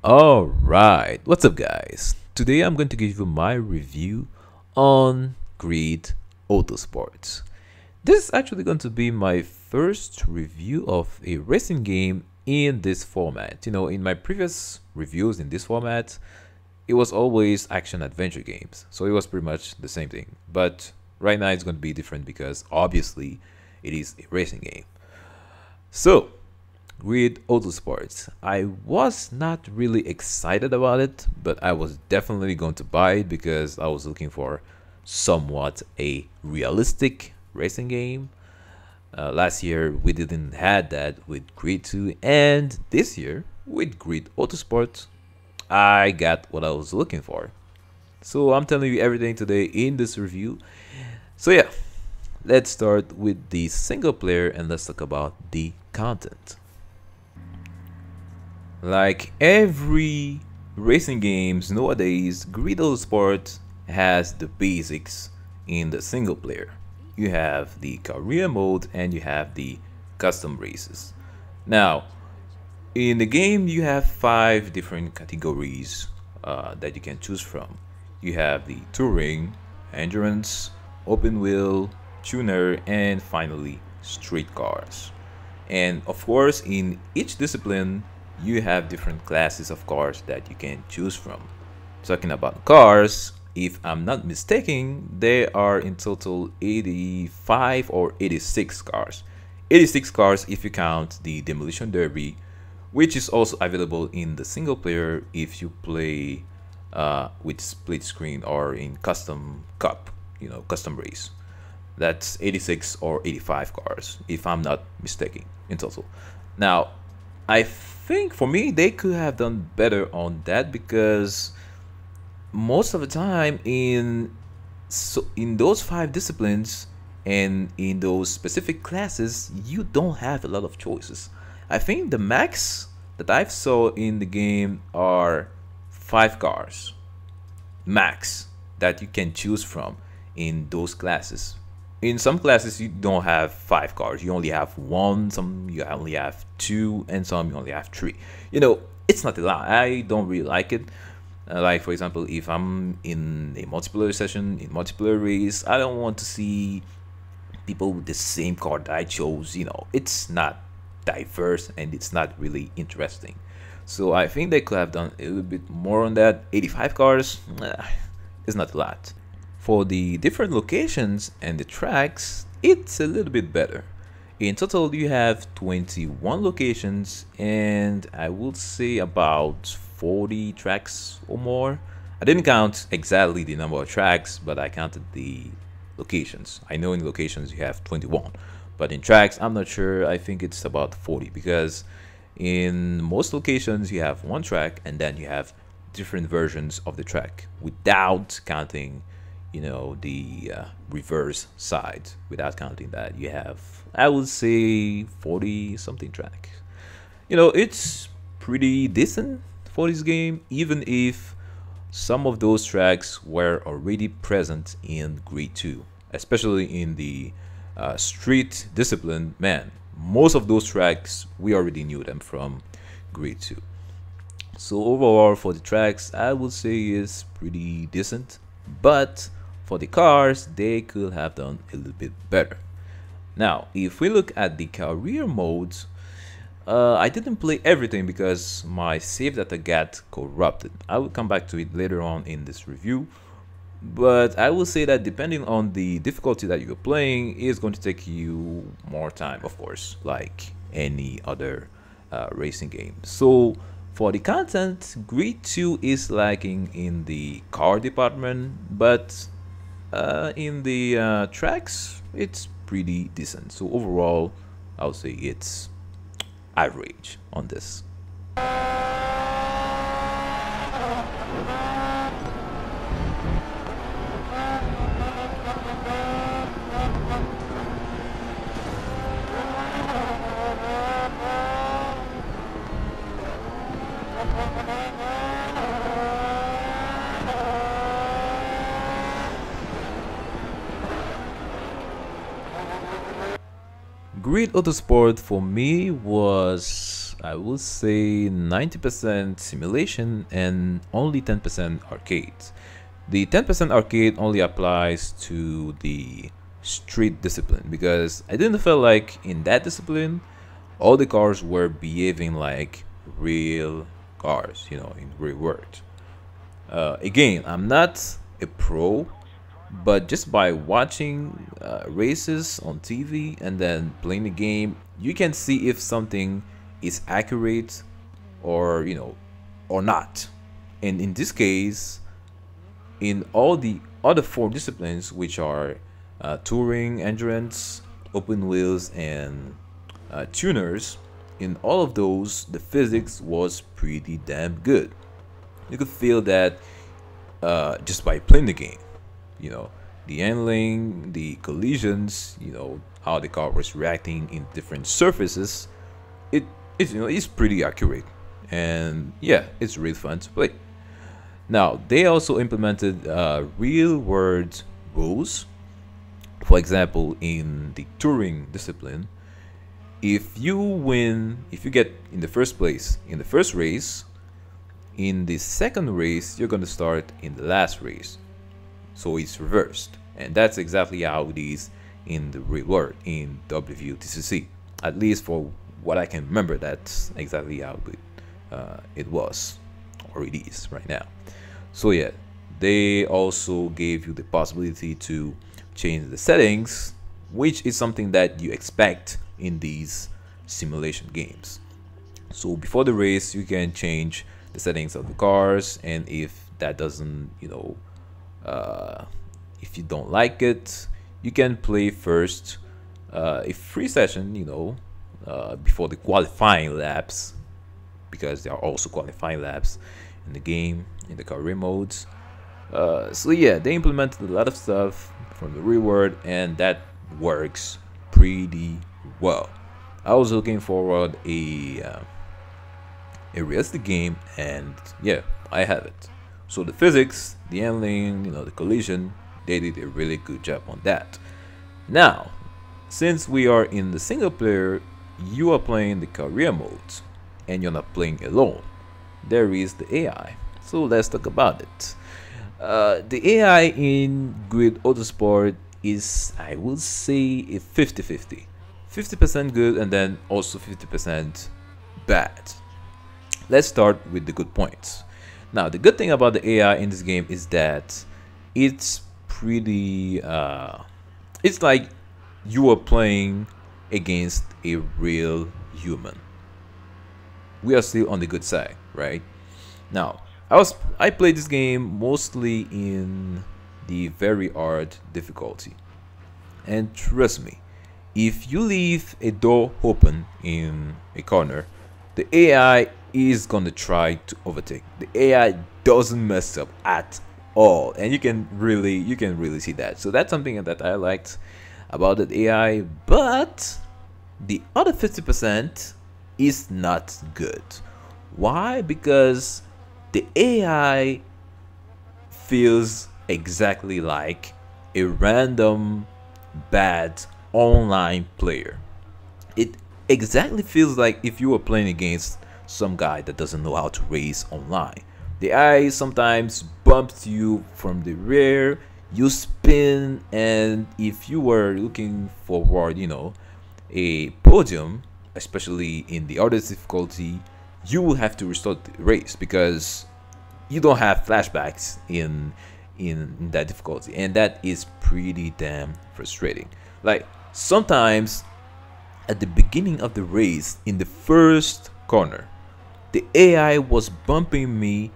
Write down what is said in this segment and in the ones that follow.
Alright, what's up guys? Today I'm going to give you my review on Grid Autosport. This is actually going to be my first review of a racing game in this format. You know, in my previous reviews in this format, it was always action adventure games. So it was pretty much the same thing. But right now it's going to be different because obviously it is a racing game. So with Autosport, I was not really excited about it, but I was definitely going to buy it because I was looking for somewhat a realistic racing game. Last year we didn't had that with Grid 2, and this year with Grid Autosport I got what I was looking for. So I'm telling you everything today in this review. So yeah, let's start with the single player and let's talk about the content. Like every racing games nowadays, Grid Autosport has the basics in the single player. You have the career mode and you have the custom races. Now, in the game you have 5 different categories that you can choose from. You have the touring, endurance, open wheel, tuner, and finally street cars. And of course, in each discipline you have different classes of cars that you can choose from. Talking about cars, if I'm not mistaken, there are in total 85 or 86 cars. 86 cars if you count the Demolition Derby, which is also available in the single player if you play with split screen or in custom cup, custom race. That's 86 or 85 cars if I'm not mistaken in total. Now I think for me they could have done better on that because most of the time in those 5 disciplines and in those specific classes you don't have a lot of choices. I think the max that I've saw in the game are 5 cars max that you can choose from in those classes. In some classes you don't have 5 cars, you only have 1, some you only have 2, and some you only have 3. It's not a lot. I don't really like it. Like for example, if I'm in a multiplayer session, in multiplayer race, I don't want to see people with the same car that I chose. It's not diverse and it's not really interesting. So I think they could have done a little bit more on that. 85 cars is not a lot. For the different locations and the tracks, it's a little bit better. In total you have 21 locations and I would say about 40 tracks or more. I didn't count exactly the number of tracks, but I counted the locations. I know in locations you have 21, but in tracks I'm not sure. I think it's about 40 because in most locations you have 1 track and then you have different versions of the track without counting the reverse side. Without counting that, you have, I would say, 40 something track. It's pretty decent for this game, even if some of those tracks were already present in Grid 2, especially in the street discipline. Man, most of those tracks we already knew them from Grid 2. So overall for the tracks, I would say is pretty decent, but for the cars they could have done a little bit better. Now if we look at the career modes, I didn't play everything because my save data got corrupted. I will come back to it later on in this review, but I will say that depending on the difficulty that you're playing is going to take you more time, of course, like any other racing game. So for the content, Grid 2 is lacking in the car department, but in the tracks it's pretty decent. So overall I would say it's average on this. Grid Autosport for me was I will say 90% simulation and only 10% arcade. The 10% arcade only applies to the street discipline, because I didn't feel like in that discipline all the cars were behaving like real cars, you know, in real world. Again, I'm not a pro, but just by watching races on TV and then playing the game, you can see if something is accurate or, you know, or not. And in this case, in all the other four disciplines, which are touring, endurance, open wheels, and tuners, in all of those, the physics was pretty damn good. You could feel that just by playing the game. You know, the handling, the collisions, you know, how the car was reacting in different surfaces. It's, you know, it's pretty accurate, and yeah, it's really fun to play. Now they also implemented real world rules. For example, in the touring discipline, if you get in the first place in the first race, in the second race you're going to start in the last race. So it's reversed, and that's exactly how it is in the real world in WTCC. At least for what I can remember, that's exactly how it was, or it is right now. So yeah, they also gave you the possibility to change the settings, which is something that you expect in these simulation games. So before the race you can change the settings of the cars, and if that doesn't, you know, if you don't like it, you can play first a free session, you know, before the qualifying laps, because there are also qualifying laps in the game, in the career modes. So yeah, they implemented a lot of stuff from the real world, and that works pretty well. I was looking forward a realistic game, and yeah, I have it. So the physics, the handling, you know, the collision, they did a really good job on that. Now, since we are in the single player, you are playing the career modes, and you're not playing alone. There is the AI. So let's talk about it. The AI in Grid Autosport is, I would say, a 50-50. 50% good and then also 50% bad. Let's start with the good points. Now, the good thing about the AI in this game is that it's pretty, it's like you are playing against a real human. We are still on the good side, right? Now, I played this game mostly in the very hard difficulty. And trust me, if you leave a door open in a corner, the AI is gonna try to overtake. The AI doesn't mess up at all, and you can really see that. So that's something that I liked about the AI. But the other 50% is not good. Why? Because the AI feels exactly like a random bad online player. It exactly feels like if you were playing against some guy that doesn't know how to race online. The AI sometimes bumps you from the rear, you spin, and if you were looking forward, you know, a podium, especially in the hardest difficulty, you will have to restart the race because you don't have flashbacks in that difficulty, and that is pretty damn frustrating. Like sometimes at the beginning of the race, in the first corner, the AI was bumping me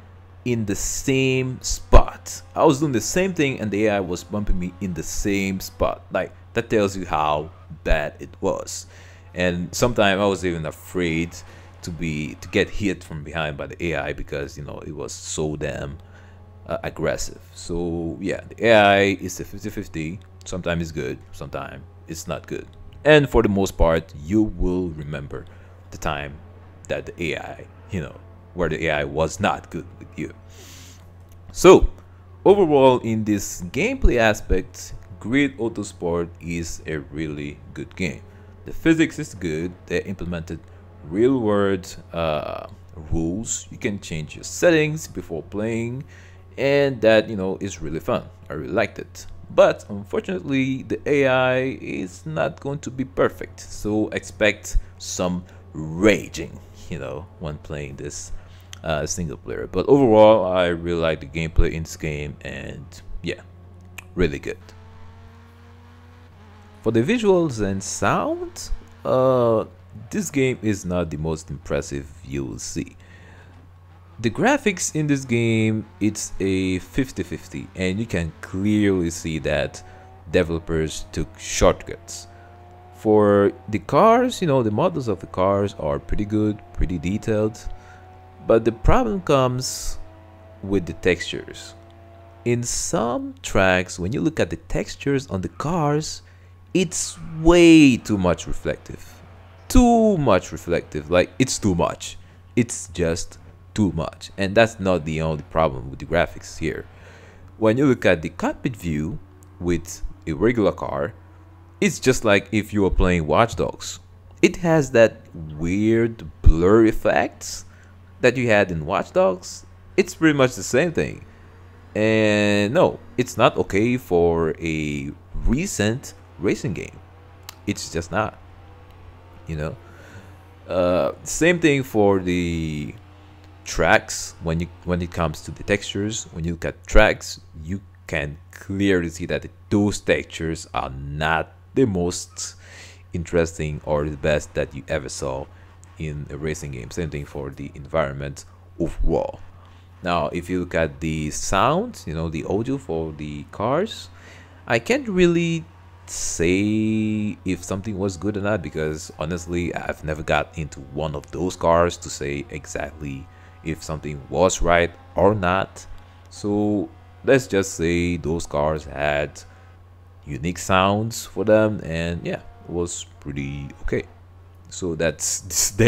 in the same spot. I was doing the same thing and the AI was bumping me in the same spot. Like that tells you how bad it was. And sometimes I was even afraid to get hit from behind by the AI because, you know, it was so damn aggressive. So yeah, the AI is a 50-50. Sometimes it's good, sometimes it's not good. And for the most part, you will remember the time that the AI, you know, where the AI was not good with you. So overall, in this gameplay aspect, Grid Autosport is a really good game. The physics is good. They implemented real world rules. You can change your settings before playing, and that, is really fun. I really liked it. But unfortunately, the AI is not going to be perfect, so expect some raging, when playing this single player. But overall, I really like the gameplay in this game, and yeah, really good. For the visuals and sound, this game is not the most impressive you will see. The graphics in this game, it's a 50-50, and you can clearly see that developers took shortcuts. For the cars, the models of the cars are pretty good, pretty detailed, but the problem comes with the textures. In some tracks, when you look at the textures on the cars, it's way too much reflective. Too much reflective, like it's too much. It's just too much. And that's not the only problem with the graphics here. When you look at the cockpit view with a regular car, it's just like if you were playing Watch Dogs. It has that weird blur effects that you had in Watch Dogs. It's pretty much the same thing. And no, it's not okay for a recent racing game. It's just not, same thing for the tracks. When it comes to the textures, when you look at tracks, you can clearly see that those textures are not the most interesting or the best that you ever saw in a racing game. Same thing for the environment overall. Now, if you look at the sound, the audio for the cars, I can't really say if something was good or not, because honestly, I've never got into one of those cars to say exactly if something was right or not. So let's just say those cars had unique sounds for them, and yeah, it was pretty okay. So that's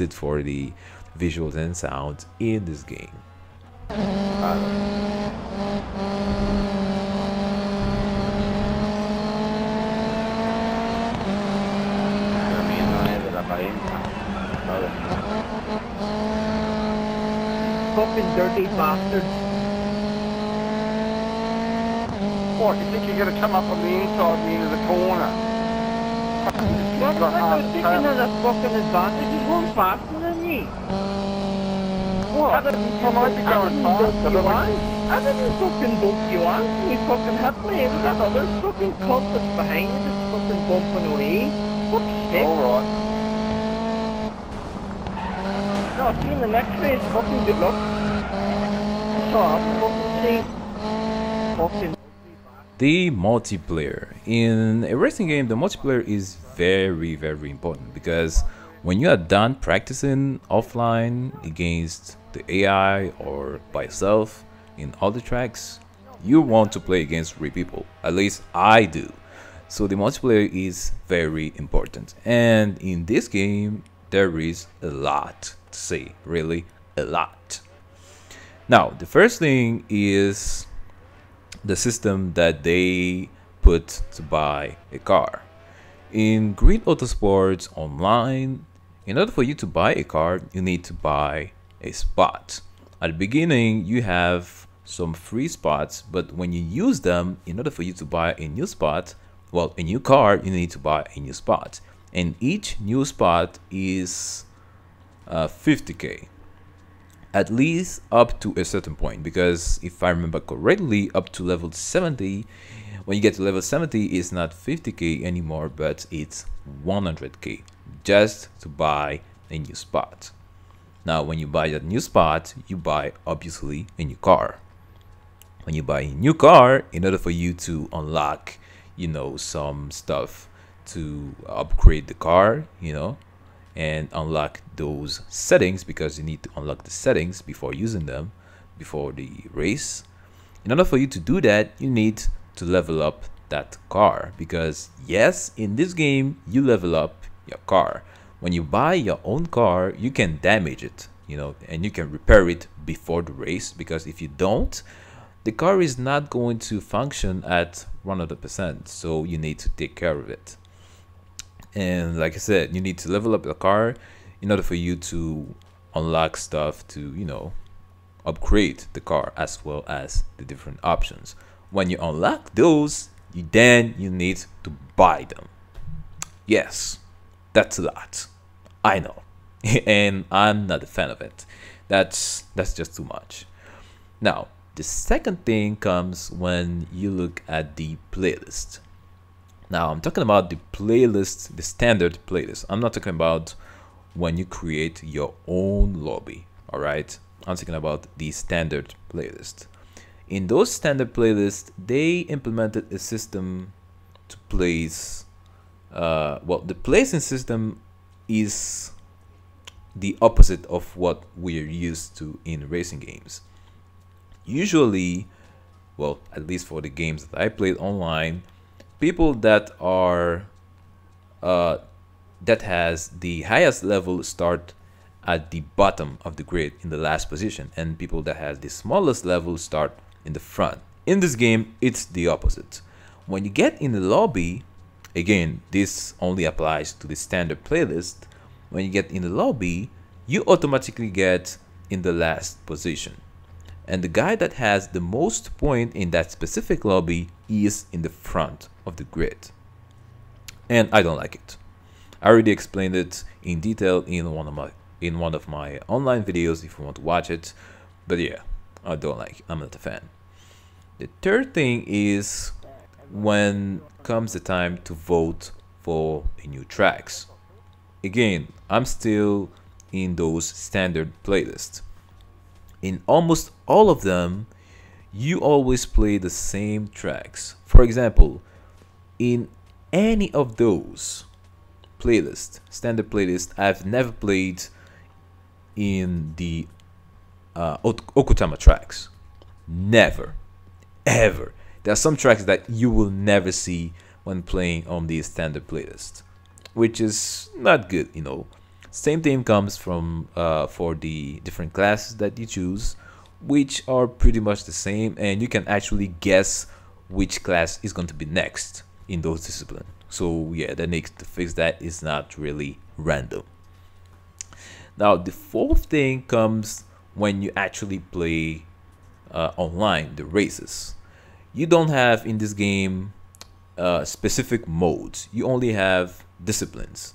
it for the visuals and sounds in this game. Fucking dirty bastards. What, you think you're going to come up on the inside me into the corner? What the fuck, I'm taking a fucking advantage. He's going faster than me. What? I might be going faster. I didn't fucking bump you on. You fucking hit me. It was that other fucking cunt that's behind you that's fucking bumping away. Fuck's sake. Alright. No, see you in the next race. Fucking good luck. So I'm fucking see. Fucking. The multiplayer. In a racing game, the multiplayer is very, very important, because when you are done practicing offline against the AI or by yourself in other tracks, you want to play against real people. At least I do. So the multiplayer is very important. And in this game, there is a lot to say, really a lot. Now, the first thing is the system that they put to buy a car. In Green Autosport Online, in order for you to buy a car, you need to buy a spot. At the beginning, you have some free spots, but when you use them, in order for you to buy a new spot, well, a new car, you need to buy a new spot. And each new spot is 50k. At least up to a certain point, because if I remember correctly, up to level 70, when you get to level 70, it's not 50k anymore, but it's 100k just to buy a new spot. Now, when you buy that new spot, you buy obviously a new car. When you buy a new car, in order for you to unlock, some stuff to upgrade the car, and unlock those settings, because you need to unlock the settings before using them before the race. In order for you to do that, you need to level up that car, because yes, in this game you level up your car. When you buy your own car, you can damage it, and you can repair it before the race, because if you don't, the car is not going to function at 100%, so you need to take care of it. And like I said, you need to level up the car. in order for you to unlock stuff to, you know, upgrade the car, as well as the different options. When you unlock those, then you need to buy them. Yes, that's a lot, I know. And I'm not a fan of it. That's just too much. Now, the second thing comes when you look at the playlist. Now, I'm talking about the playlist, the standard playlist. I'm not talking about when you create your own lobby, all right? I'm talking about the standard playlist. In those standard playlists, they implemented a system to place, well, the placing system is the opposite of what we're used to in racing games. Usually, well, at least for the games that I played online, people that are that has the highest level start at the bottom of the grid in the last position, and people that has the smallest level start in the front. In this game, it's the opposite. When you get in the lobby, again, this only applies to the standard playlist. When you get in the lobby, you automatically get in the last position, and the guy that has the most point in that specific lobby is in the front of the grid, and I don't like it. I already explained it in detail in one of my online videos if you want to watch it, but yeah, I don't like it. I'm not a fan. The third thing is when comes the time to vote for the new tracks. Again, I'm still in those standard playlists. In almost all of them, you always play the same tracks. For example, in any of those playlists, standard playlist, I've never played in the Okutama tracks. Never, ever. There are some tracks that you will never see when playing on the standard playlist, which is not good, you know. Same thing comes from for the different classes that you choose, which are pretty much the same, and you can actually guess which class is going to be next in those disciplines. So yeah, that makes the fix that is not really random. Now, the fourth thing comes when you actually play online, the races. You don't have in this game specific modes. You only have disciplines.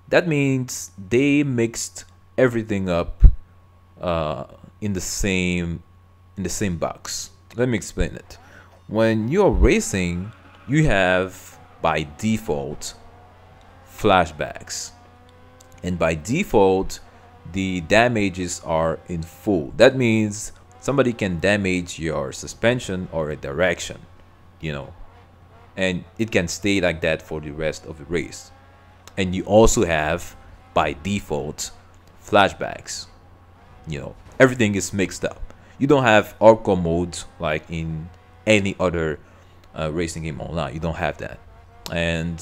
That means they mixed everything up in the same box. Let me explain it. When you're racing, you have by default flashbacks, and by default the damages are in full. That means somebody can damage your suspension or a direction, you know, and it can stay like that for the rest of the race. And you also have by default flashbacks. You know, everything is mixed up. You don't have hardcore modes like in any other racing game online. You don't have that. And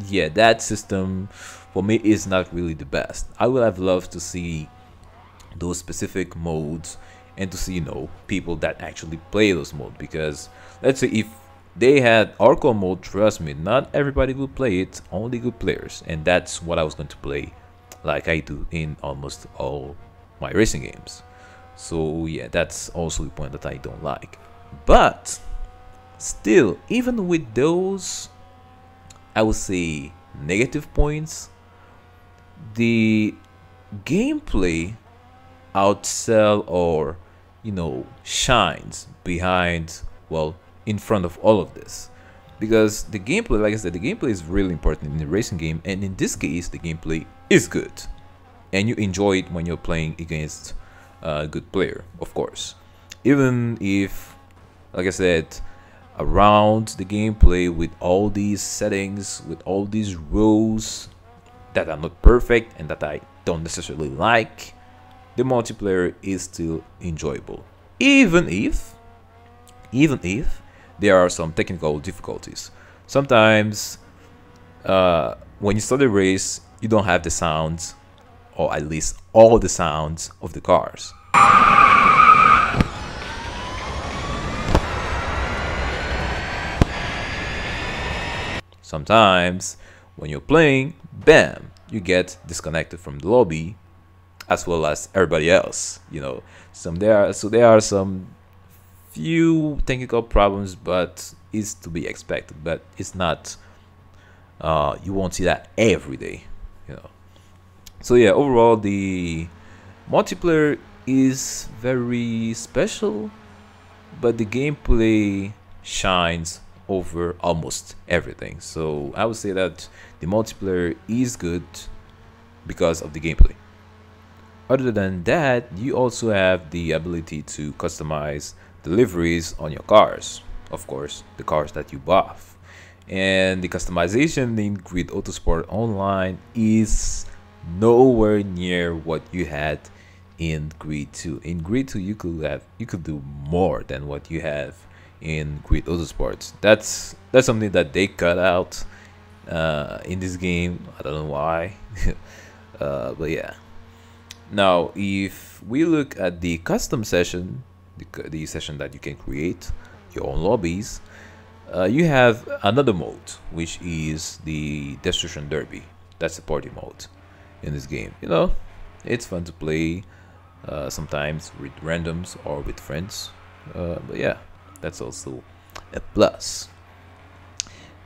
yeah, that system for me is not really the best. I would have loved to see those specific modes and to see, you know, people that actually play those modes, because let's say if they had hardcore mode, trust me, not everybody will play it, only good players, and that's what I was going to play like I do in almost all my racing games. So yeah, that's also the point that I don't like. But still, even with those, I would say, negative points, the gameplay outsell or, you know, shines behind, well, in front of all of this, because the gameplay, like I said, the gameplay is really important in the racing game, and in this case the gameplay is good and you enjoy it when you're playing against a good player, of course. Even if, like I said, around the gameplay with all these settings, with all these rules that are not perfect and that I don't necessarily like, the multiplayer is still enjoyable, even if there are some technical difficulties. Sometimes when you start a race, you don't have the sounds, or at least all the sounds of the cars. Sometimes when you're playing, bam, you get disconnected from the lobby as well as everybody else. You know, there are some few technical problems, but it's to be expected. But it's not. You won't see that every day. You know. So yeah, overall the multiplayer is very special, but the gameplay shines over almost everything. So I would say that the multiplayer is good because of the gameplay. Other than that, you also have the ability to customize the liveries on your cars, of course, the cars that you bought. And the customization in Grid Autosport Online is nowhere near what you had in Grid 2. In Grid 2, you could do more than what you have in Grid Autosport. That's something that they cut out in this game. I don't know why, but yeah. Now, if we look at the custom session, the session that you can create your own lobbies, you have another mode, which is the Destruction Derby. That's the party mode in this game. You know, it's fun to play sometimes with randoms or with friends, but yeah, that's also a plus.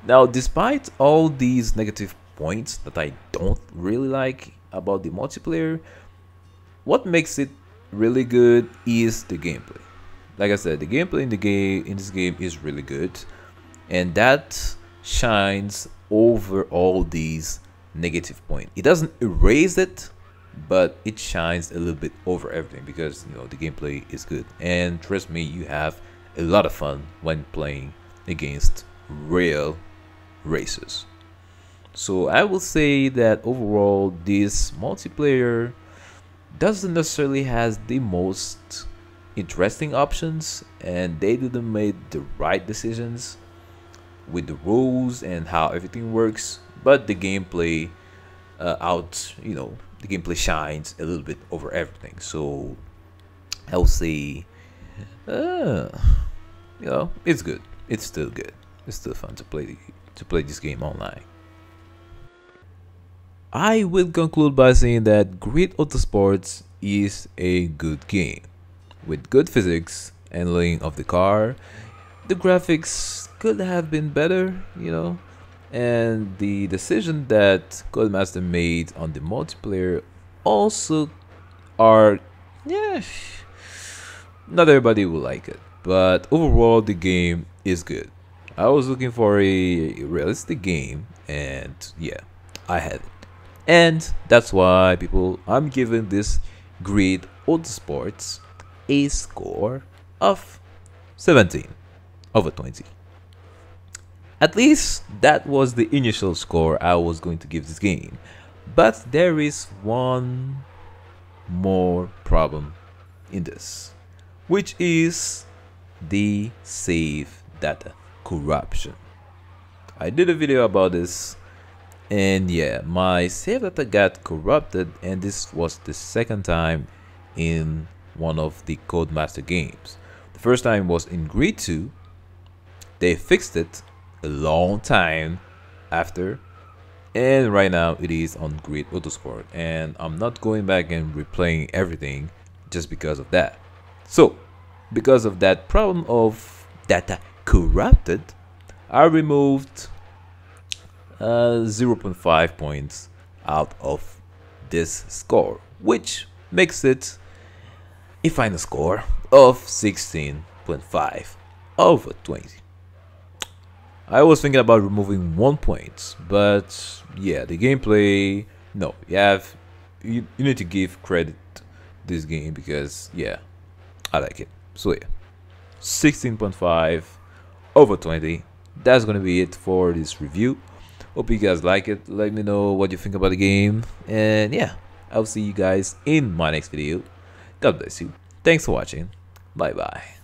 Now, despite all these negative points that I don't really like about the multiplayer, what makes it really good is the gameplay. Like I said, the gameplay in this game is really good, and that shines over all these negative points. It doesn't erase it, but it shines a little bit over everything because, you know, the gameplay is good. And trust me, you have a lot of fun when playing against real racers. So I will say that overall this multiplayer doesn't necessarily has the most interesting options, and they didn't make the right decisions with the rules and how everything works, but the gameplay the gameplay shines a little bit over everything. So I will say it's good. It's still good. It's still fun to play this game online. I will conclude by saying that Grid Autosports is a good game with good physics, handling of the car. The graphics could have been better, you know, and the decision that Codemaster made on the multiplayer also are, yeah, not everybody will like it, but overall the game is good. I was looking for a realistic game, and yeah, I had it. And that's why, people, I'm giving this Grid Autosports a score of 17/20. At least that was the initial score I was going to give this game. But there is one more problem in this, which is the save data corruption. I did a video about this, and yeah, my save data got corrupted, and this was the second time in one of the Codemaster games. The first time was in Grid 2. They fixed it a long time after, and right now it is on Grid Autosport, and I'm not going back and replaying everything just because of that. So because of that problem of data corrupted, I removed 0.5 points out of this score, which makes it a final score of 16.5/20. I was thinking about removing 1 point, but yeah, the gameplay, no, you need to give credit to this game because yeah, I like it. So yeah, 16.5/20. That's gonna be it for this review. Hope you guys like it. Let me know what you think about the game, and yeah, I'll see you guys in my next video. God bless you. Thanks for watching. Bye bye.